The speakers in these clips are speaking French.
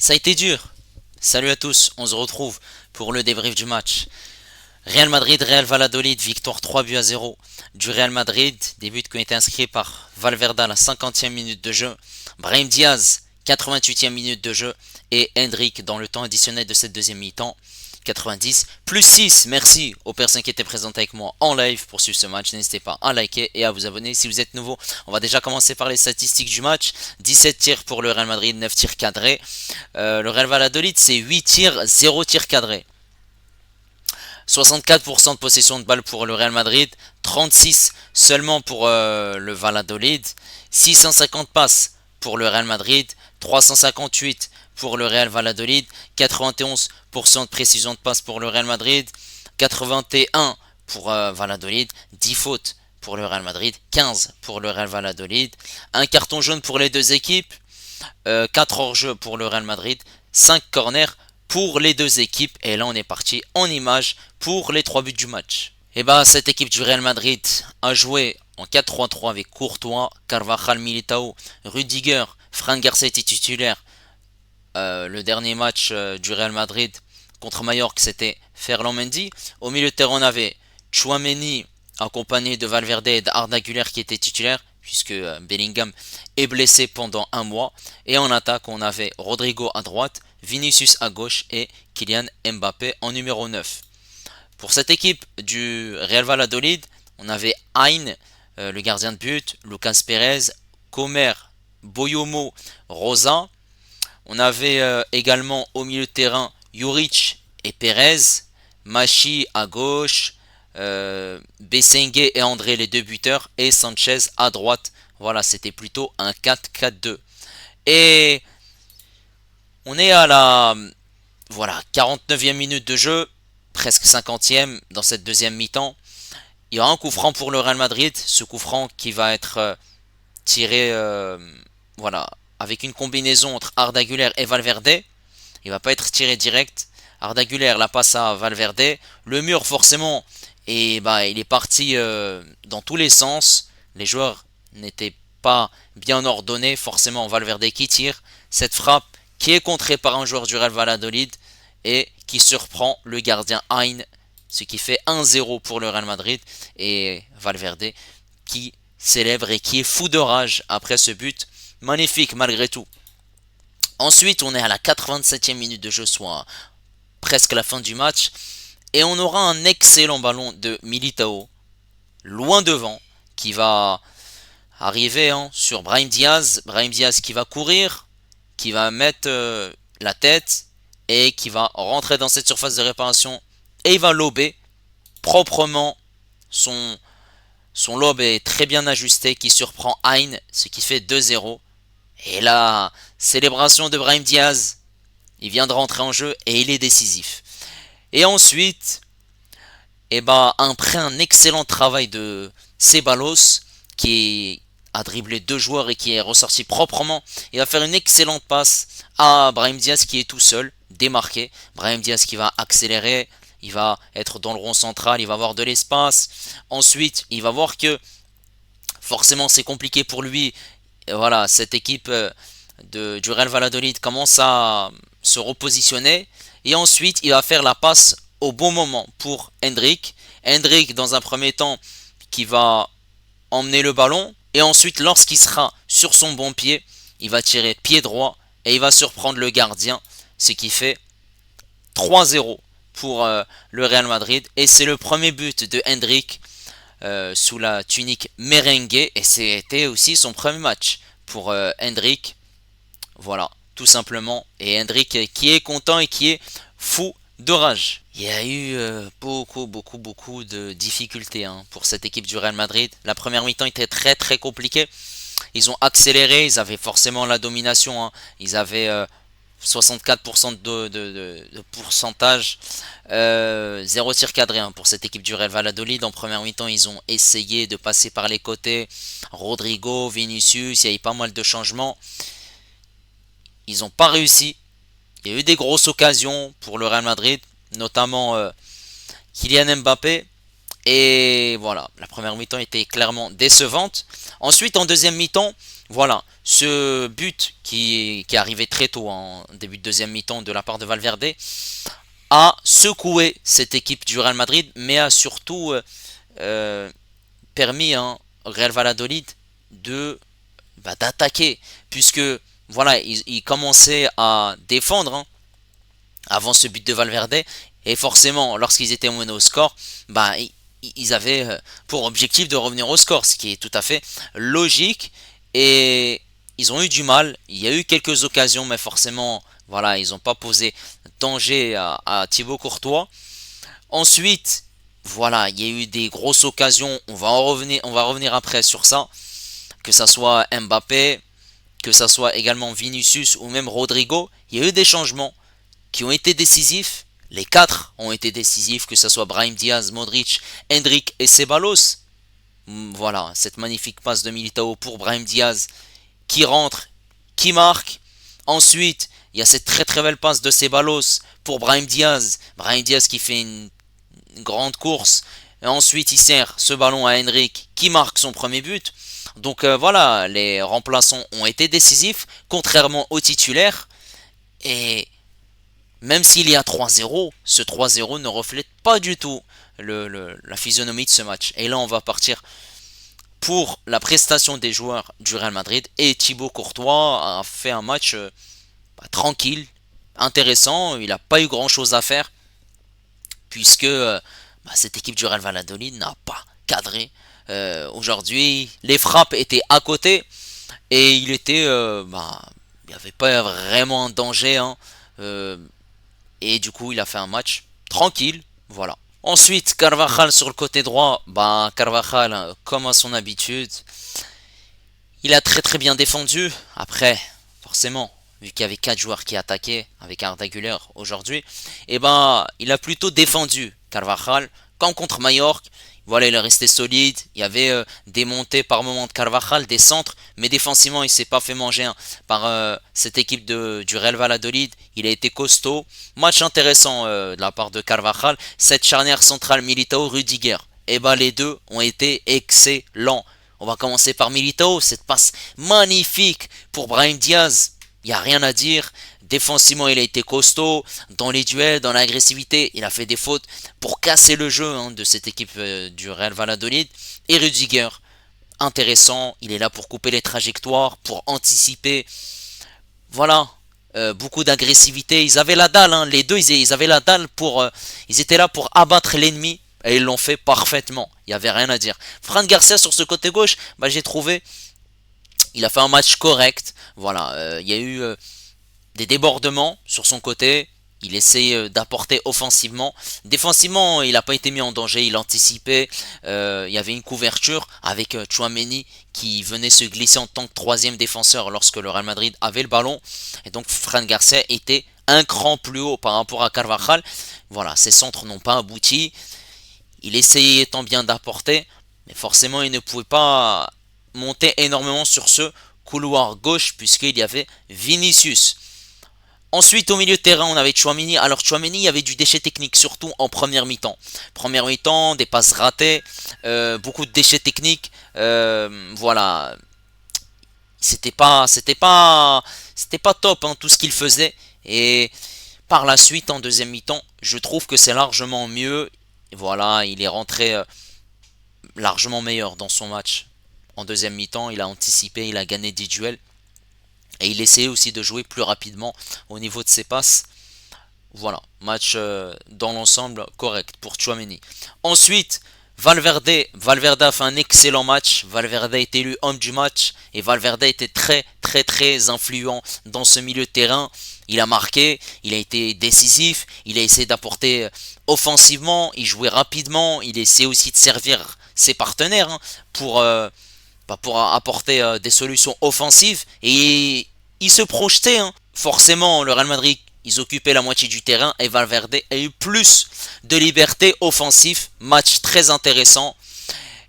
Ça a été dur. Salut à tous, on se retrouve pour le débrief du match. Real Madrid, Real Valladolid, victoire 3 buts à 0 du Real Madrid. Des buts qui ont été inscrits par Valverde à la 50e minute de jeu, Brahim Diaz, 88e minute de jeu, et Hendrik dans le temps additionnel de cette deuxième mi-temps, 90, plus 6. Merci aux personnes qui étaient présentes avec moi en live pour suivre ce match. N'hésitez pas à liker et à vous abonner si vous êtes nouveau. On va déjà commencer par les statistiques du match. 17 tirs pour le Real Madrid, 9 tirs cadrés. Le Real Valladolid, c'est 8 tirs, 0 tirs cadrés. 64% de possession de balle pour le Real Madrid, 36 seulement pour le Valladolid, 650 passes pour le Real Madrid, 358 pour le Real Valladolid, 91% de précision de passe pour le Real Madrid, 81 pour Valladolid, 10 fautes pour le Real Madrid, 15 pour le Real Valladolid, un carton jaune pour les deux équipes, 4 hors-jeu pour le Real Madrid, 5 corners pour les deux équipes. Et là, on est parti en image pour les 3 buts du match. Et bah, cette équipe du Real Madrid a joué en 4-3-3 avec Courtois, Carvajal, Militao, Rudiger, Fran Garcia était titulaire. Le dernier match du Real Madrid contre Mallorca, c'était Ferland Mendy. Au milieu de terrain, on avait Chouameni accompagné de Valverde et d'Arda Güler qui étaient titulaires, puisque Bellingham est blessé pendant un mois. Et en attaque, on avait Rodrigo à droite, Vinicius à gauche et Kylian Mbappé en numéro 9. Pour cette équipe du Real Valladolid, on avait Hein, le gardien de but, Lucas Perez, Comer, Boyomo, Rosa. On avait également au milieu de terrain Juric et Perez, Machi à gauche, Bessengue et André les deux buteurs et Sanchez à droite. Voilà, c'était plutôt un 4-4-2. Et on est à la 49e minute de jeu, presque 50e dans cette deuxième mi-temps. Il y aura un coup franc pour le Real Madrid, ce coup franc qui va être tiré voilà, avec une combinaison entre Arda Güler et Valverde. Il va pas être tiré direct. Arda Güler la passe à Valverde. Le mur forcément, et bah il est parti dans tous les sens. Les joueurs n'étaient pas bien ordonnés. Forcément Valverde qui tire. Cette frappe qui est contrée par un joueur du Real Valladolid et qui surprend le gardien Hein. Ce qui fait 1-0 pour le Real Madrid. Et Valverde qui célèbre et qui est fou de rage après ce but. Magnifique malgré tout. Ensuite, on est à la 87e minute de jeu, soit presque la fin du match. Et on aura un excellent ballon de Militao, loin devant, qui va arriver sur Brahim Diaz. Brahim Diaz qui va courir, qui va mettre la tête et qui va rentrer dans cette surface de réparation. Et il va lober proprement. Son lob est très bien ajusté, qui surprend Hein, ce qui fait 2-0. Et là, célébration de Brahim Diaz. Il vient de rentrer en jeu et il est décisif. Et ensuite, après un excellent travail de Ceballos, qui a dribblé deux joueurs et qui est ressorti proprement, il va faire une excellente passe à Brahim Diaz qui est tout seul, démarqué. Brahim Diaz qui va accélérer, il va être dans le rond central, il va avoir de l'espace. Ensuite, il va voir que forcément c'est compliqué pour lui. Et voilà, cette équipe du Real Valladolid commence à se repositionner. Et ensuite, il va faire la passe au bon moment pour Hendrik. Hendrik, dans un premier temps, qui va emmener le ballon. Et ensuite, lorsqu'il sera sur son bon pied, il va tirer pied droit et il va surprendre le gardien. Ce qui fait 3-0 pour le Real Madrid. Et c'est le premier but de Hendrik sous la tunique merengue. Et c'était aussi son premier match pour Hendrik. Voilà, tout simplement. Et Hendrik qui est content et qui est fou de rage. Il y a eu beaucoup de difficultés pour cette équipe du Real Madrid. La première mi-temps était très très compliquée. Ils ont accéléré, ils avaient forcément la domination. Ils avaient 64% de pourcentage, 0 tir cadré pour cette équipe du Real Valladolid. En première mi-temps, ils ont essayé de passer par les côtés. Rodrigo, Vinicius, il y a eu pas mal de changements. Ils n'ont pas réussi. Il y a eu des grosses occasions pour le Real Madrid, notamment Kylian Mbappé Et voilà, la première mi-temps était clairement décevante. Ensuite, en deuxième mi-temps, voilà, ce but qui est arrivé très tôt en début de deuxième mi-temps de la part de Valverde a secoué cette équipe du Real Madrid, mais a surtout euh, permis au Real Valladolid de d'attaquer, puisque voilà, ils commençaient à défendre avant ce but de Valverde, et forcément, lorsqu'ils étaient menés au score, ils avaient pour objectif de revenir au score, ce qui est tout à fait logique, et ils ont eu du mal, il y a eu quelques occasions, mais forcément, voilà, ils n'ont pas posé danger à Thibaut Courtois. Ensuite, voilà, il y a eu des grosses occasions, on va revenir après sur ça, que ça soit Mbappé, que ça soit également Vinicius ou même Rodrigo, il y a eu des changements qui ont été décisifs. Les quatre ont été décisifs, que ce soit Brahim Diaz, Modric, Hendrik et Ceballos. Voilà, cette magnifique passe de Militao pour Brahim Diaz qui rentre, qui marque. Ensuite, il y a cette très très belle passe de Ceballos pour Brahim Diaz. Brahim Diaz qui fait une grande course. Et ensuite, il sert ce ballon à Hendrik qui marque son premier but. Donc voilà, les remplaçants ont été décisifs, contrairement aux titulaires. Et même s'il y a 3-0, ce 3-0 ne reflète pas du tout la physionomie de ce match. Et là, on va partir pour la prestation des joueurs du Real Madrid. Et Thibaut Courtois a fait un match tranquille, intéressant. Il n'a pas eu grand-chose à faire, puisque cette équipe du Real Valladolid n'a pas cadré. Aujourd'hui, les frappes étaient à côté. Et il était... il n'y avait pas vraiment un danger. Et du coup, il a fait un match tranquille. Voilà. Ensuite, Carvajal sur le côté droit. Carvajal, comme à son habitude, il a très très bien défendu. Après, forcément, vu qu'il y avait 4 joueurs qui attaquaient avec Arda Güler aujourd'hui, il a plutôt défendu Carvajal, comme contre Mallorca. Voilà, il est resté solide. Il y avait des montées par moment de Carvajal, des centres, mais défensivement, il s'est pas fait manger par cette équipe du Real Valladolid. Il a été costaud. Match intéressant de la part de Carvajal. Cette charnière centrale Militao-Rudiger. Les deux ont été excellents. On va commencer par Militao, cette passe magnifique pour Brahim Diaz. Il n'y a rien à dire. Défensivement, il a été costaud. Dans les duels, dans l'agressivité, il a fait des fautes pour casser le jeu de cette équipe du Real Valladolid. Et Rudiger, intéressant. Il est là pour couper les trajectoires, pour anticiper. Voilà. Beaucoup d'agressivité. Ils avaient la dalle. Les deux, ils avaient la dalle pour. Ils étaient là pour abattre l'ennemi. Et ils l'ont fait parfaitement. Il n'y avait rien à dire. Fran Garcia sur ce côté gauche, j'ai trouvé. Il a fait un match correct. Voilà. Il y a eu des débordements sur son côté. Il essaye d'apporter offensivement. Défensivement, il n'a pas été mis en danger. Il anticipait. Il y avait une couverture avec Tchouaméni qui venait se glisser en tant que troisième défenseur lorsque le Real Madrid avait le ballon. Et donc Fran Garcia était un cran plus haut par rapport à Carvajal. Voilà, ses centres n'ont pas abouti. Il essayait tant bien d'apporter, mais forcément il ne pouvait pas monter énormément sur ce couloir gauche puisqu'il y avait Vinicius. Ensuite, au milieu de terrain, on avait Tchouaméni. Alors, Tchouaméni, il y avait du déchet technique, surtout en première mi-temps. Première mi-temps, des passes ratées, beaucoup de déchets techniques. Voilà. C'était pas top tout ce qu'il faisait. Et par la suite, en deuxième mi-temps, je trouve que c'est largement mieux. Et voilà, il est rentré largement meilleur dans son match. En deuxième mi-temps, il a anticipé, il a gagné des duels. Et il essayait aussi de jouer plus rapidement au niveau de ses passes. Voilà, match dans l'ensemble correct pour Tchouaméni. Ensuite, Valverde a fait un excellent match. Valverde a été élu homme du match. Et Valverde était très très très influent dans ce milieu de terrain. Il a marqué, il a été décisif, il a essayé d'apporter offensivement, il jouait rapidement, il essayait aussi de servir ses partenaires pour apporter des solutions offensives. Et il se projetait. Forcément, le Real Madrid, ils occupaient la moitié du terrain et Valverde a eu plus de liberté offensive. Match très intéressant.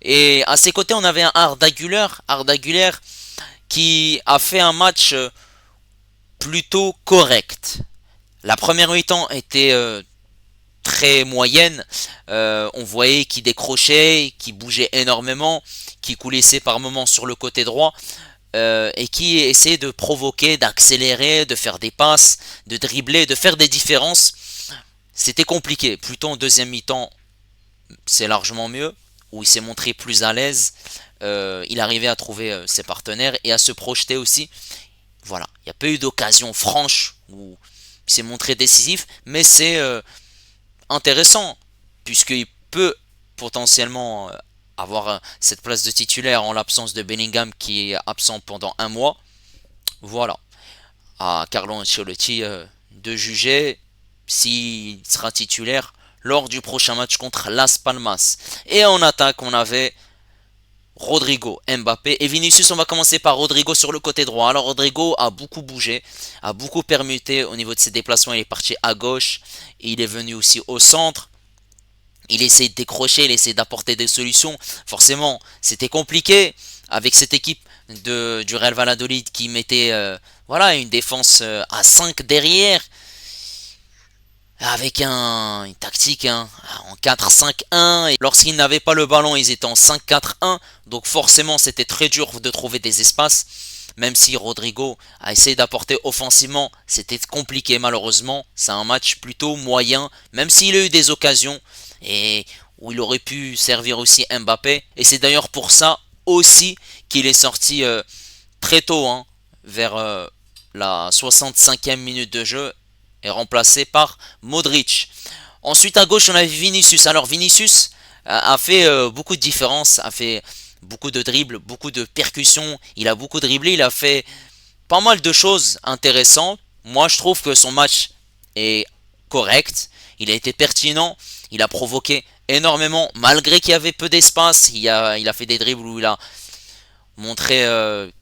Et à ses côtés, on avait un Arda Güler qui a fait un match plutôt correct. La première mi-temps était très moyenne. On voyait qu'il décrochait, qu'il bougeait énormément, qu'il coulissait par moments sur le côté droit. Et qui essayait de provoquer, d'accélérer, de faire des passes, de dribbler, de faire des différences. C'était compliqué. Plutôt en deuxième mi-temps, c'est largement mieux, où il s'est montré plus à l'aise. Il arrivait à trouver ses partenaires et à se projeter aussi. Voilà, il n'y a pas eu d'occasion franche où il s'est montré décisif, mais c'est intéressant, puisqu'il peut potentiellement avoir cette place de titulaire en l'absence de Bellingham qui est absent pendant un mois. Voilà, à Carlo Ancelotti de juger s'il sera titulaire lors du prochain match contre Las Palmas. Et en attaque, on avait Rodrigo, Mbappé et Vinicius. On va commencer par Rodrigo sur le côté droit. Alors Rodrigo a beaucoup bougé, a beaucoup permuté au niveau de ses déplacements. Il est parti à gauche, et il est venu aussi au centre. Il essaie de décrocher, il essaie d'apporter des solutions. Forcément, c'était compliqué avec cette équipe du Real Valladolid qui mettait voilà, une défense à 5 derrière, avec une tactique en 4-5-1. Et lorsqu'ils n'avaient pas le ballon, ils étaient en 5-4-1. Donc forcément, c'était très dur de trouver des espaces. Même si Rodrigo a essayé d'apporter offensivement, c'était compliqué malheureusement. C'est un match plutôt moyen, même s'il a eu des occasions et où il aurait pu servir aussi Mbappé. Et c'est d'ailleurs pour ça aussi qu'il est sorti très tôt, vers la 65e minute de jeu, et remplacé par Modric. Ensuite à gauche on avait Vinicius. Alors Vinicius a fait beaucoup de différences, a fait beaucoup de dribbles, beaucoup de percussions, il a beaucoup dribblé, il a fait pas mal de choses intéressantes. Moi je trouve que son match est correct, il a été pertinent, il a provoqué énormément malgré qu'il y avait peu d'espace. Il a fait des dribbles où il a montré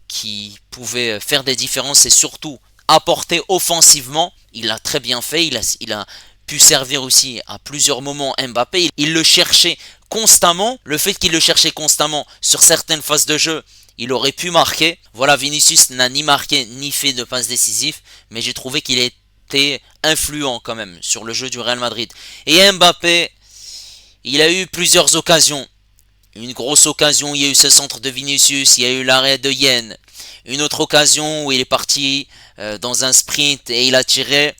qu'il pouvait faire des différences et surtout apporter offensivement. Il l'a très bien fait, il a pu servir aussi à plusieurs moments Mbappé. Il le cherchait constamment. Le fait qu'il le cherchait constamment sur certaines phases de jeu, il aurait pu marquer. Voilà, Vinicius n'a ni marqué ni fait de passe décisif, mais j'ai trouvé qu'il était influent quand même sur le jeu du Real Madrid. Et Mbappé, il a eu plusieurs occasions. Une grosse occasion, il y a eu ce centre de Vinicius, il y a eu l'arrêt de Yen. Une autre occasion où il est parti dans un sprint et il a tiré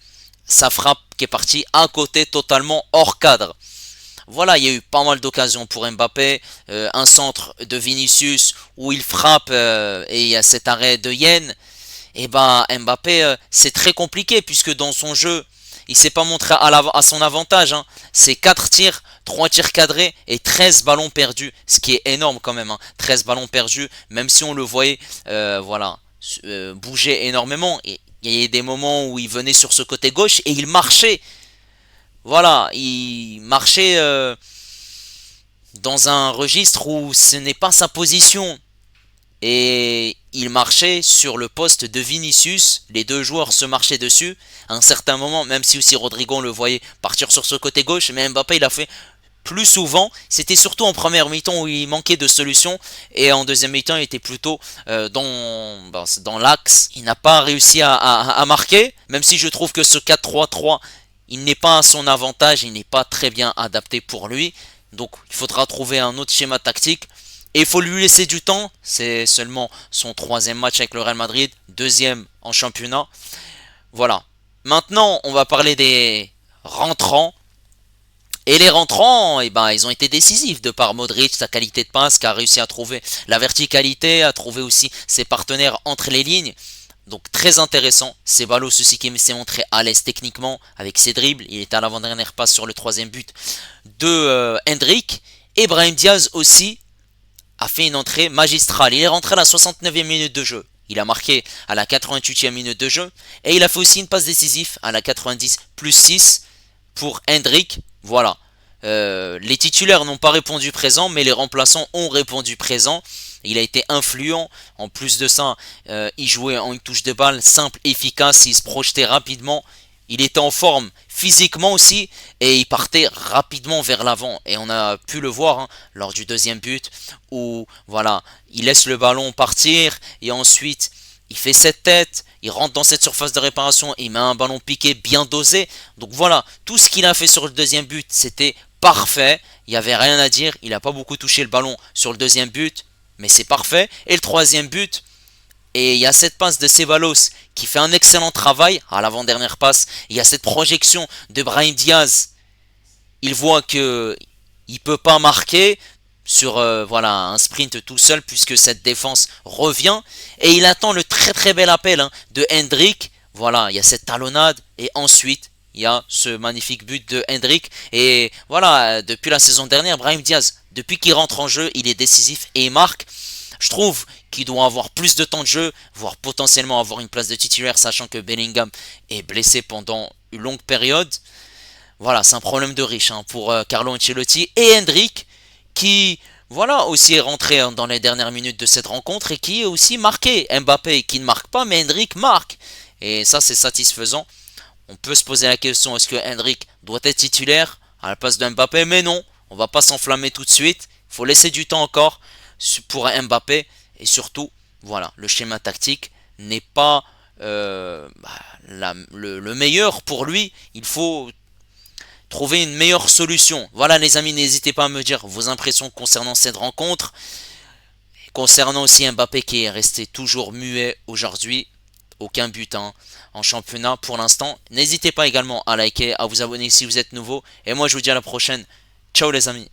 sa frappe qui est partie à côté, totalement hors cadre. Voilà, il y a eu pas mal d'occasions pour Mbappé. Un centre de Vinicius où il frappe et il y a cet arrêt de Yen. Et ben Mbappé, c'est très compliqué puisque dans son jeu, il s'est pas montré à son avantage. C'est 4 tirs, 3 tirs cadrés et 13 ballons perdus. Ce qui est énorme quand même. 13 ballons perdus, même si on le voyait bouger énormément. Et il y a des moments où il venait sur ce côté gauche et il marchait. Voilà, il marchait dans un registre où ce n'est pas sa position. Et il marchait sur le poste de Vinicius. Les deux joueurs se marchaient dessus à un certain moment, même si aussi Rodrigo le voyait partir sur ce côté gauche. Mais Mbappé il a fait plus souvent. C'était surtout en première mi-temps où il manquait de solutions. Et en deuxième mi-temps il était plutôt dans l'axe. Il n'a pas réussi à marquer. Même si je trouve que ce 4-3-3, il n'est pas à son avantage. Il n'est pas très bien adapté pour lui. Donc il faudra trouver un autre schéma tactique. Et il faut lui laisser du temps. C'est seulement son 3e match avec le Real Madrid, 2e en championnat. Voilà. Maintenant, on va parler des rentrants. Et les rentrants, ils ont été décisifs de par Modric, sa qualité de passe, qui a réussi à trouver la verticalité, à trouver aussi ses partenaires entre les lignes. Donc très intéressant. Ceballos aussi qui s'est montré à l'aise techniquement avec ses dribbles. Il était à l'avant-dernière passe sur le 3e but de Hendrick. Et Brahim Diaz aussi a fait une entrée magistrale. Il est rentré à la 69e minute de jeu. Il a marqué à la 88e minute de jeu. Et il a fait aussi une passe décisive à la 90 plus 6 pour Hendrick. Voilà. Les titulaires n'ont pas répondu présent, mais les remplaçants ont répondu présent. Il a été influent. En plus de ça, il jouait en une touche de balle simple, efficace. Il se projetait rapidement. Il était en forme physiquement aussi et il partait rapidement vers l'avant. Et on a pu le voir lors du 2e but où voilà, il laisse le ballon partir et ensuite il fait cette tête, il rentre dans cette surface de réparation, il met un ballon piqué bien dosé. Donc voilà, tout ce qu'il a fait sur le deuxième but, c'était parfait. Il n'y avait rien à dire. Il n'a pas beaucoup touché le ballon sur le deuxième but, mais c'est parfait. Et le troisième but, et il y a cette passe de Ceballos qui fait un excellent travail à l'avant-dernière passe. Il y a cette projection de Brahim Diaz. Il voit que il peut pas marquer sur voilà un sprint tout seul puisque cette défense revient et il attend le très très bel appel de Hendrick. Voilà, il y a cette talonnade et ensuite il y a ce magnifique but de Hendrick et voilà, depuis la saison dernière, Brahim Diaz, depuis qu'il rentre en jeu, il est décisif et il marque. Je trouve qu'il doit avoir plus de temps de jeu, voire potentiellement avoir une place de titulaire, sachant que Bellingham est blessé pendant une longue période. Voilà, c'est un problème de riche pour Carlo Ancelotti et Hendrick, qui voilà aussi est rentré dans les dernières minutes de cette rencontre et qui est aussi marqué. Mbappé qui ne marque pas, mais Hendrick marque. Et ça, c'est satisfaisant. On peut se poser la question, est-ce que Hendrick doit être titulaire à la place de Mbappé? Mais non, on va pas s'enflammer tout de suite. Il faut laisser du temps encore pour Mbappé. Et surtout, voilà, le schéma tactique n'est pas le meilleur pour lui. Il faut trouver une meilleure solution. Voilà les amis, n'hésitez pas à me dire vos impressions concernant cette rencontre. Concernant aussi Mbappé qui est resté toujours muet aujourd'hui. Aucun but en championnat pour l'instant. N'hésitez pas également à liker, à vous abonner si vous êtes nouveau. Et moi je vous dis à la prochaine. Ciao les amis.